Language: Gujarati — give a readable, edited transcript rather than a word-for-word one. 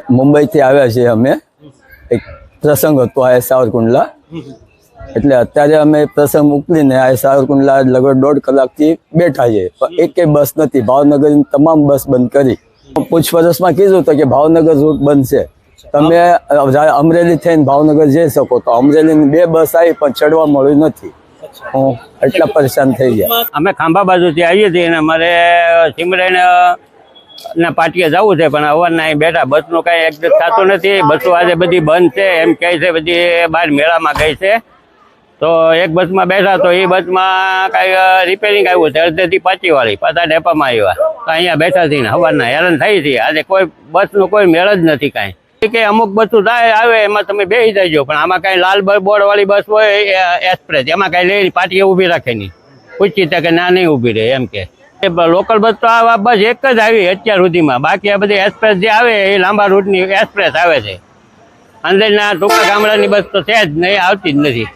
મુંબઈથી આવ્યા છીએ અમે, એક પ્રસંગ હતો આ સાવરકુંડલા, એટલે અત્યારે અમે પ્રસંગ મોકલીને આ સાવરકુંડલા લગભગ 1.5 કલાકથી બેઠા છે, પણ એકેય બસ નથી. ભાવનગરની તમામ બસ બંધ કરી. પૂછપરછમાં કીધું તો કે ભાવનગર રૂટ બંધ છે, તમે અમરેલી થઈને ભાવનગર જઈ શકો. તો અમરેલીની 2 બસ આવી પણ ચડવા મળ્યું નથી. હું એટલા પરેશાન થઈ ગયા. અમે ખાંભા બાજુથી આવીએ છીએ અને અમારે સિમરેણ ના પાટીએ જવું છે, પણ અવારના અહીં બેઠા બસનું કાંઈ એડજસ્ટ થતું નથી. બસો આજે બધી બંધ છે એમ કહે છે, બધી બહાર મેળામાં ગઈ છે. તો એક બસમાં બેઠા તો એ બસમાં કાંઈ રિપેરિંગ આવ્યું છે, અડધેથી પાટીવાળી પાછા ડેપામાં આવ્યા. તો અહીંયા બેઠા થઈને સવારના હેરાન થઈ છે. આજે કોઈ બસનું કોઈ મેળ જ નથી કાંઈ. કે અમુક બસો થાય આવે એમાં તમે બેસી જજો, પણ આમાં કાંઈ લાલ બોર્ડવાળી બસ હોય એક્સપ્રેસ, એમાં કાંઈ લઈ પાટીએ ઊભી રાખે નહીં. પૂછી કે ના નહીં ઊભી રહે એમ કે. લોકલ બસ તો આ બસ એક જ આવી અત્યાર સુધીમાં. બાકી આ બધી એક્સપ્રેસ જે આવે એ લાંબા રૂટની એક્સપ્રેસ આવે છે. અંદરના ટૂંકા ગામડાની બસ તો છે જ નહીં, આવતી જ નથી.